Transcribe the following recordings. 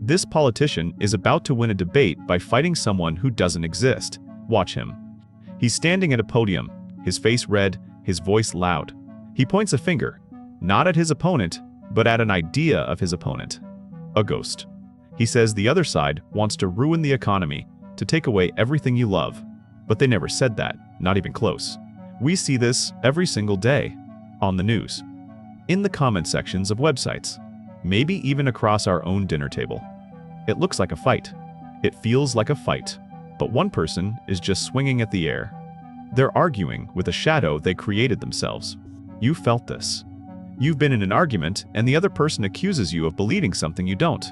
This politician is about to win a debate by fighting someone who doesn't exist. Watch him. He's standing at a podium, his face red, his voice loud. He points a finger, not at his opponent, but at an idea of his opponent. A ghost. He says the other side wants to ruin the economy, to take away everything you love. But they never said that, not even close. We see this every single day. On the news. In the comment sections of websites. Maybe even across our own dinner table. It looks like a fight. It feels like a fight. But one person is just swinging at the air. They're arguing with a shadow they created themselves. You felt this. You've been in an argument and the other person accuses you of believing something you don't.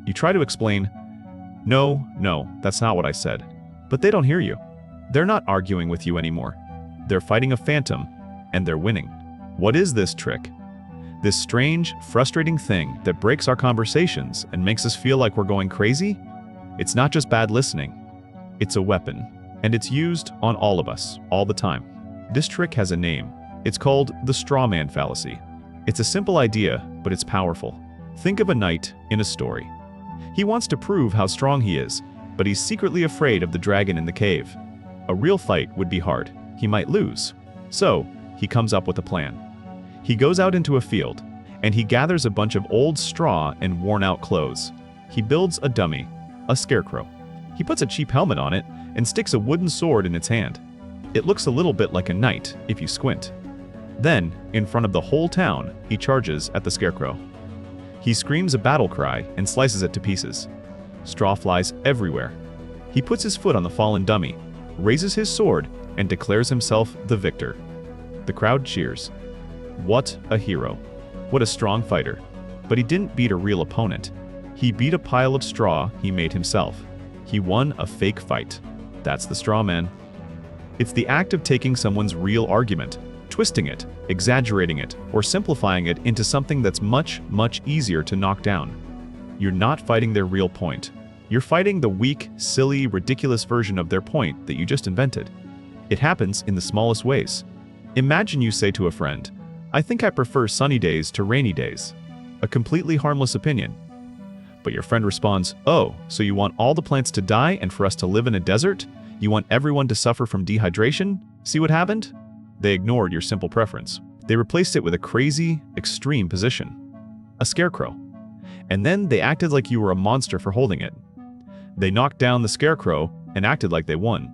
You try to explain, no, that's not what I said. But they don't hear you. They're not arguing with you anymore. They're fighting a phantom, and they're winning. What is this trick? This strange, frustrating thing that breaks our conversations and makes us feel like we're going crazy? It's not just bad listening. It's a weapon, and it's used on all of us, all the time. This trick has a name. It's called the Straw Man Fallacy. It's a simple idea, but it's powerful. Think of a knight in a story. He wants to prove how strong he is, but he's secretly afraid of the dragon in the cave. A real fight would be hard. He might lose. So, he comes up with a plan. He goes out into a field, and he gathers a bunch of old straw and worn-out clothes. He builds a dummy, a scarecrow. He puts a cheap helmet on it and sticks a wooden sword in its hand. It looks a little bit like a knight if you squint. Then, in front of the whole town, he charges at the scarecrow. He screams a battle cry and slices it to pieces. Straw flies everywhere. He puts his foot on the fallen dummy, raises his sword, and declares himself the victor. The crowd cheers. What a hero. What a strong fighter. But he didn't beat a real opponent. He beat a pile of straw he made himself. He won a fake fight. That's the straw man. It's the act of taking someone's real argument, twisting it, exaggerating it, or simplifying it into something that's much, much easier to knock down. You're not fighting their real point. You're fighting the weak, silly, ridiculous version of their point that you just invented. It happens in the smallest ways. Imagine you say to a friend, "I think I prefer sunny days to rainy days." A completely harmless opinion. But your friend responds, "Oh, so you want all the plants to die and for us to live in a desert? You want everyone to suffer from dehydration? See what happened?" They ignored your simple preference. They replaced it with a crazy, extreme position. A scarecrow. And then they acted like you were a monster for holding it. They knocked down the scarecrow and acted like they won.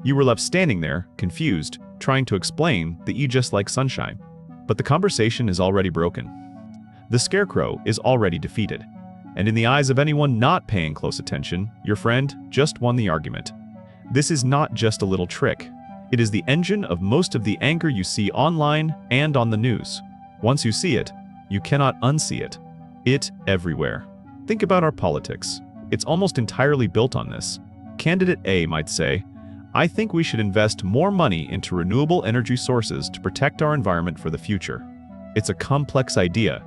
You were left standing there, confused, trying to explain that you just like sunshine. But the conversation is already broken. The scarecrow is already defeated. And in the eyes of anyone not paying close attention, your friend just won the argument. This is not just a little trick. It is the engine of most of the anger you see online and on the news. Once you see it, you cannot unsee it. It everywhere. Think about our politics. It's almost entirely built on this. Candidate A might say, "I think we should invest more money into renewable energy sources to protect our environment for the future." It's a complex idea.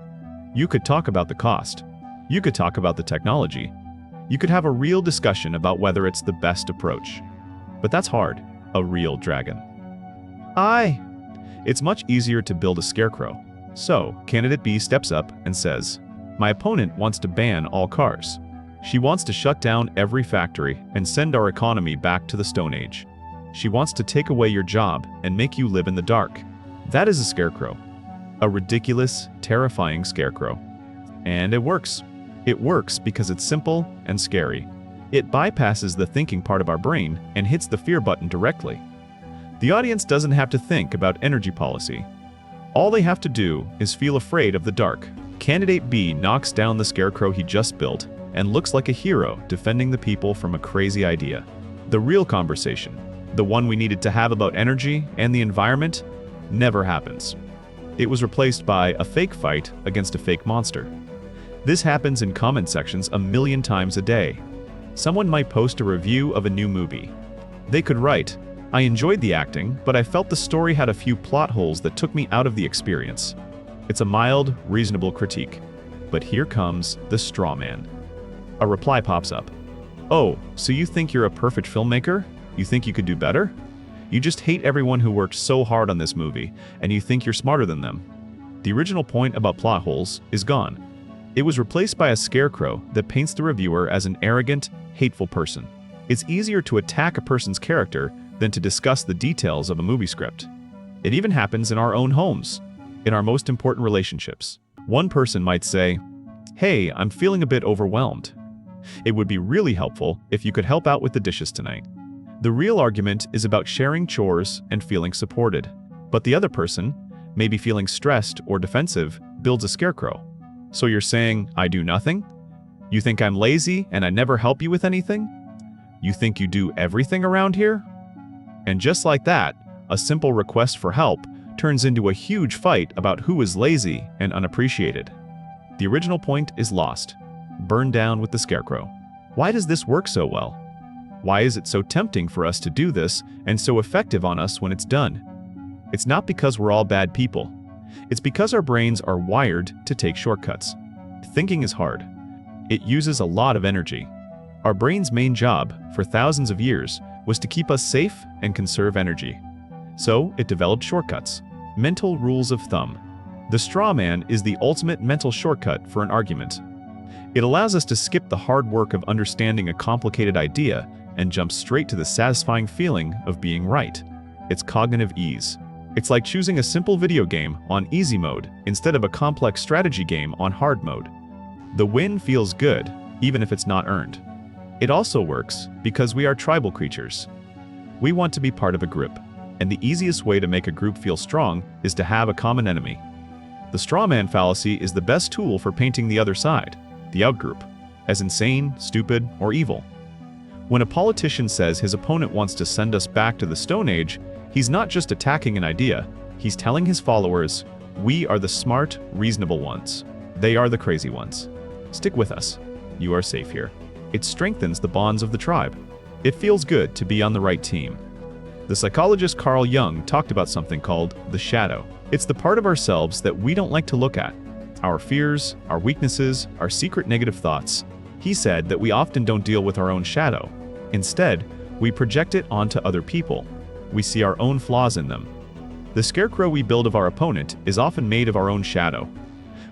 You could talk about the cost. You could talk about the technology. You could have a real discussion about whether it's the best approach. But that's hard. A real dragon. It's much easier to build a scarecrow. So, candidate B steps up and says, "My opponent wants to ban all cars. She wants to shut down every factory and send our economy back to the Stone Age. She wants to take away your job and make you live in the dark." That is a scarecrow. A ridiculous, terrifying scarecrow. And it works. It works because it's simple and scary. It bypasses the thinking part of our brain and hits the fear button directly. The audience doesn't have to think about energy policy. All they have to do is feel afraid of the dark. Candidate B knocks down the scarecrow he just built and looks like a hero defending the people from a crazy idea. The real conversation, the one we needed to have about energy and the environment, never happens. It was replaced by a fake fight against a fake monster. This happens in comment sections a million times a day. Someone might post a review of a new movie. They could write, "I enjoyed the acting, but I felt the story had a few plot holes that took me out of the experience." It's a mild, reasonable critique. But here comes the straw man. A reply pops up. "Oh, so you think you're a perfect filmmaker? You think you could do better? You just hate everyone who worked so hard on this movie, and you think you're smarter than them. The original point about plot holes is gone. It was replaced by a scarecrow that paints the reviewer as an arrogant, hateful person. It's easier to attack a person's character than to discuss the details of a movie script. It even happens in our own homes, in our most important relationships. One person might say, "Hey, I'm feeling a bit overwhelmed. It would be really helpful if you could help out with the dishes tonight." The real argument is about sharing chores and feeling supported. But the other person, maybe feeling stressed or defensive, builds a scarecrow. So you're saying, "I do nothing? You think I'm lazy and I never help you with anything? You think you do everything around here?" And just like that, a simple request for help turns into a huge fight about who is lazy and unappreciated. The original point is lost, burned down with the scarecrow. Why does this work so well? Why is it so tempting for us to do this and so effective on us when it's done? It's not because we're all bad people. It's because our brains are wired to take shortcuts. Thinking is hard. It uses a lot of energy. Our brain's main job, for thousands of years, was to keep us safe and conserve energy. So it developed shortcuts, mental rules of thumb. The straw man is the ultimate mental shortcut for an argument. It allows us to skip the hard work of understanding a complicated idea and jump straight to the satisfying feeling of being right. It's cognitive ease. It's like choosing a simple video game on easy mode instead of a complex strategy game on hard mode. The win feels good, even if it's not earned. It also works because we are tribal creatures. We want to be part of a group, and the easiest way to make a group feel strong is to have a common enemy. The straw man fallacy is the best tool for painting the other side, the outgroup, as insane, stupid, or evil. When a politician says his opponent wants to send us back to the Stone Age, he's not just attacking an idea, he's telling his followers, "We are the smart, reasonable ones. They are the crazy ones. Stick with us. You are safe here." It strengthens the bonds of the tribe. It feels good to be on the right team. The psychologist Carl Jung talked about something called the shadow. It's the part of ourselves that we don't like to look at. Our fears, our weaknesses, our secret negative thoughts. He said that we often don't deal with our own shadow. Instead, we project it onto other people. We see our own flaws in them. The scarecrow we build of our opponent is often made of our own shadow.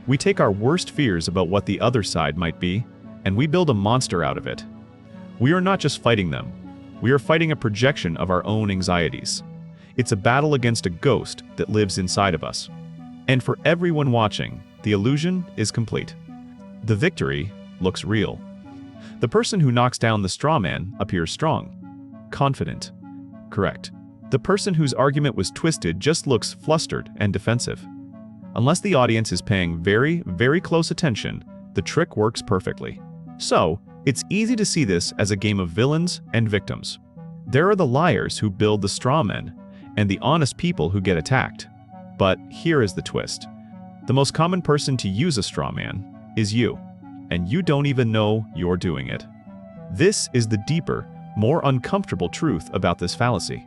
We take our worst fears about what the other side might be, and we build a monster out of it. We are not just fighting them. We are fighting a projection of our own anxieties. It's a battle against a ghost that lives inside of us. And for everyone watching, the illusion is complete. The victory looks real. The person who knocks down the straw man appears strong, confident. Correct. The person whose argument was twisted just looks flustered and defensive. Unless the audience is paying very, very close attention, the trick works perfectly. So, it's easy to see this as a game of villains and victims. There are the liars who build the straw men, and the honest people who get attacked. But here is the twist. The most common person to use a straw man is you, and you don't even know you're doing it. This is the deeper, more uncomfortable truth about this fallacy.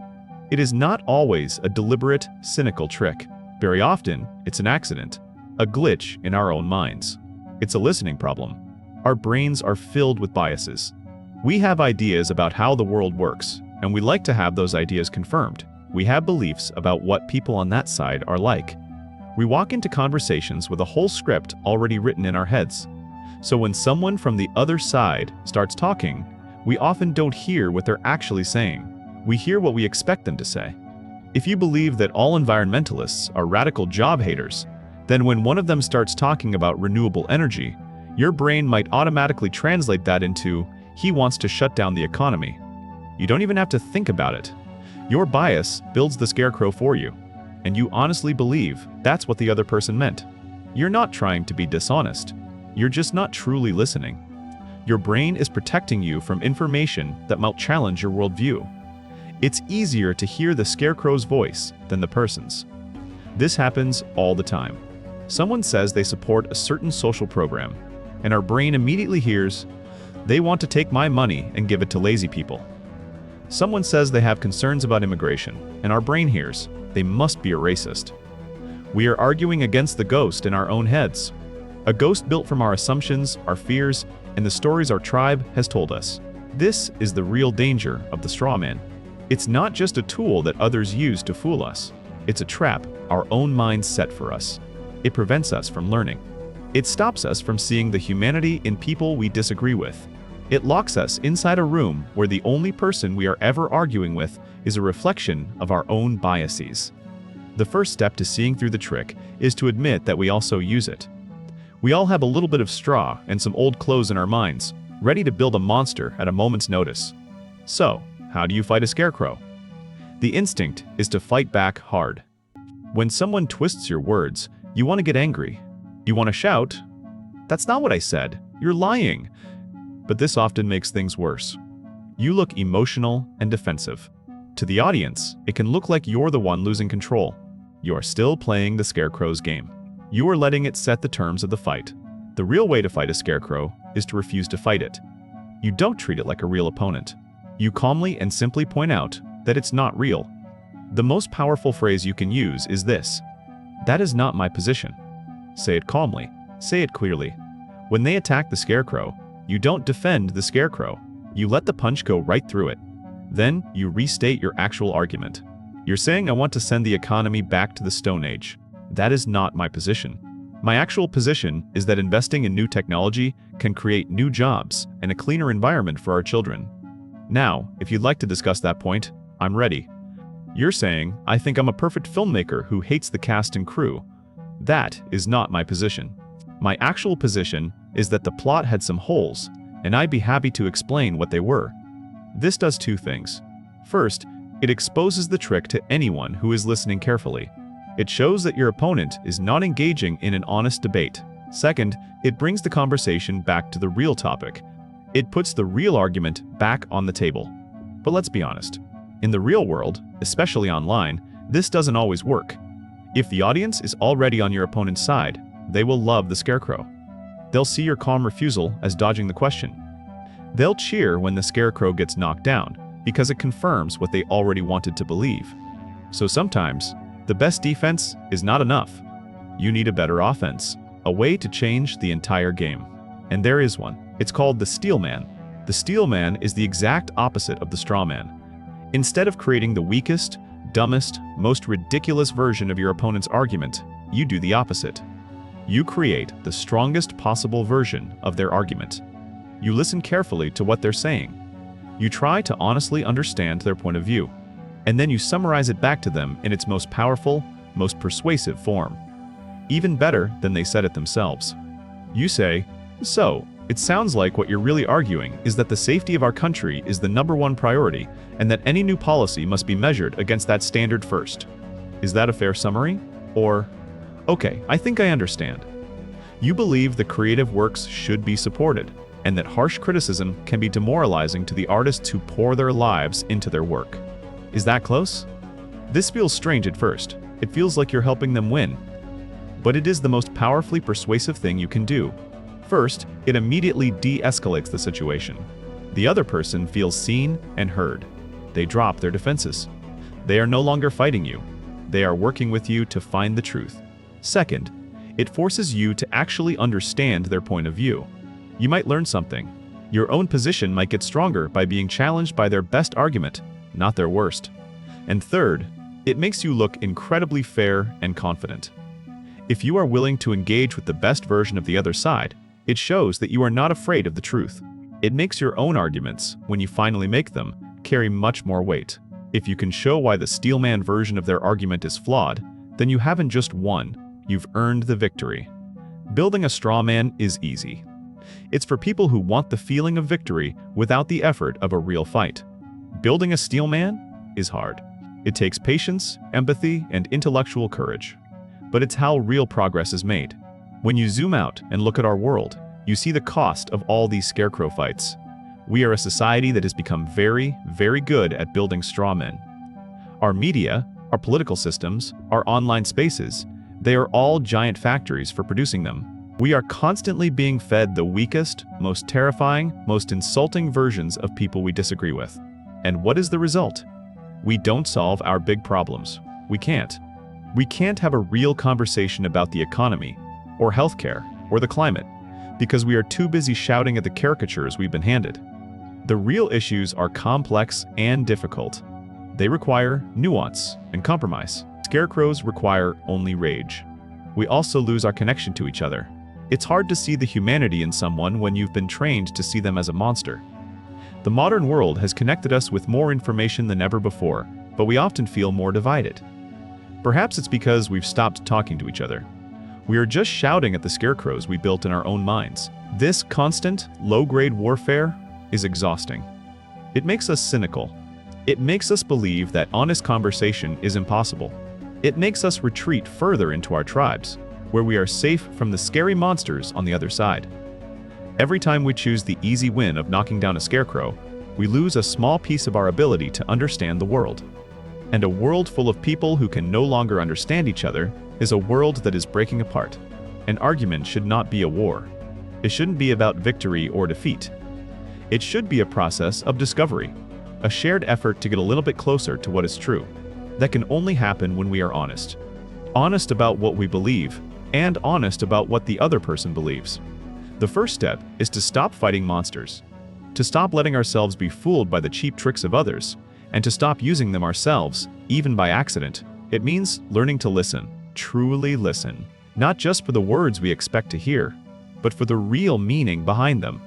It is not always a deliberate, cynical trick. Very often, it's an accident, a glitch in our own minds. It's a listening problem. Our brains are filled with biases. We have ideas about how the world works, and we like to have those ideas confirmed. We have beliefs about what people on that side are like. We walk into conversations with a whole script already written in our heads. So when someone from the other side starts talking, we often don't hear what they're actually saying. We hear what we expect them to say. If you believe that all environmentalists are radical job haters, then when one of them starts talking about renewable energy, your brain might automatically translate that into, "He wants to shut down the economy." You don't even have to think about it. Your bias builds the scarecrow for you, and you honestly believe that's what the other person meant. You're not trying to be dishonest. You're just not truly listening. Your brain is protecting you from information that might challenge your worldview. It's easier to hear the scarecrow's voice than the person's. This happens all the time. Someone says they support a certain social program, and our brain immediately hears, "They want to take my money and give it to lazy people." Someone says they have concerns about immigration, and our brain hears, "They must be a racist." We are arguing against the ghost in our own heads. A ghost built from our assumptions, our fears, and the stories our tribe has told us. This is the real danger of the straw man. It's not just a tool that others use to fool us. It's a trap our own minds set for us. It prevents us from learning. It stops us from seeing the humanity in people we disagree with. It locks us inside a room where the only person we are ever arguing with is a reflection of our own biases. The first step to seeing through the trick is to admit that we also use it. We all have a little bit of straw and some old clothes in our minds, ready to build a monster at a moment's notice. So, how do you fight a scarecrow? The instinct is to fight back hard. When someone twists your words, you want to get angry. You want to shout, "That's not what I said. You're lying." But this often makes things worse. You look emotional and defensive. To the audience, it can look like you're the one losing control. You are still playing the scarecrow's game. You are letting it set the terms of the fight. The real way to fight a scarecrow is to refuse to fight it. You don't treat it like a real opponent. You calmly and simply point out that it's not real. The most powerful phrase you can use is this: "That is not my position." Say it calmly. Say it clearly. When they attack the scarecrow, you don't defend the scarecrow. You let the punch go right through it. Then you restate your actual argument. You're saying, "I want to send the economy back to the Stone Age." That is not my position. My actual position is that investing in new technology can create new jobs and a cleaner environment for our children. Now, if you'd like to discuss that point, I'm ready. You're saying, "I think I'm a perfect filmmaker who hates the cast and crew." That is not my position. My actual position is that the plot had some holes, and I'd be happy to explain what they were. This does two things. First, it exposes the trick to anyone who is listening carefully. It shows that your opponent is not engaging in an honest debate. Second, it brings the conversation back to the real topic. It puts the real argument back on the table. But let's be honest. In the real world, especially online, this doesn't always work. If the audience is already on your opponent's side, they will love the scarecrow. They'll see your calm refusal as dodging the question. They'll cheer when the scarecrow gets knocked down, because it confirms what they already wanted to believe. So sometimes, the best defense is not enough. You need a better offense, a way to change the entire game. And there is one. It's called the steelman. The steelman is the exact opposite of the straw man. Instead of creating the weakest, dumbest, most ridiculous version of your opponent's argument, you do the opposite. You create the strongest possible version of their argument. You listen carefully to what they're saying. You try to honestly understand their point of view, and then you summarize it back to them in its most powerful, most persuasive form. Even better than they said it themselves. You say, "So, it sounds like what you're really arguing is that the safety of our country is the #1 priority, and that any new policy must be measured against that standard first. Is that a fair summary? Or, okay, I think I understand." You believe the creative works should be supported, and that harsh criticism can be demoralizing to the artists who pour their lives into their work. Is that close? This feels strange at first. It feels like you're helping them win. But it is the most powerfully persuasive thing you can do. First, it immediately de-escalates the situation. The other person feels seen and heard. They drop their defenses. They are no longer fighting you. They are working with you to find the truth. Second, it forces you to actually understand their point of view. You might learn something. Your own position might get stronger by being challenged by their best argument, not their worst. And third, it makes you look incredibly fair and confident. If you are willing to engage with the best version of the other side, it shows that you are not afraid of the truth. It makes your own arguments, when you finally make them, carry much more weight. If you can show why the steelman version of their argument is flawed, then you haven't just won, you've earned the victory. Building a straw man is easy. It's for people who want the feeling of victory without the effort of a real fight. Building a steelman is hard. It takes patience, empathy, and intellectual courage. But it's how real progress is made. When you zoom out and look at our world, you see the cost of all these scarecrow fights. We are a society that has become very, very good at building straw men. Our media, our political systems, our online spaces, they are all giant factories for producing them. We are constantly being fed the weakest, most terrifying, most insulting versions of people we disagree with. And what is the result? We don't solve our big problems. We can't. We can't have a real conversation about the economy, or healthcare, or the climate, because we are too busy shouting at the caricatures we've been handed. The real issues are complex and difficult. They require nuance and compromise. Scarecrows require only rage. We also lose our connection to each other. It's hard to see the humanity in someone when you've been trained to see them as a monster. The modern world has connected us with more information than ever before, but we often feel more divided. Perhaps it's because we've stopped talking to each other. We are just shouting at the scarecrows we built in our own minds. This constant, low-grade warfare is exhausting. It makes us cynical. It makes us believe that honest conversation is impossible. It makes us retreat further into our tribes, where we are safe from the scary monsters on the other side. Every time we choose the easy win of knocking down a scarecrow, we lose a small piece of our ability to understand the world. And a world full of people who can no longer understand each other is a world that is breaking apart. An argument should not be a war. It shouldn't be about victory or defeat. It should be a process of discovery, a shared effort to get a little bit closer to what is true. That can only happen when we are honest. Honest about what we believe, and honest about what the other person believes. The first step is to stop fighting monsters, to stop letting ourselves be fooled by the cheap tricks of others, and to stop using them ourselves, even by accident. It means learning to listen, truly listen, not just for the words we expect to hear, but for the real meaning behind them.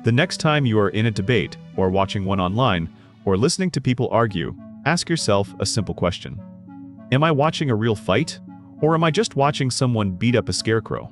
The next time you are in a debate, or watching one online, or listening to people argue, ask yourself a simple question. Am I watching a real fight? Or am I just watching someone beat up a scarecrow?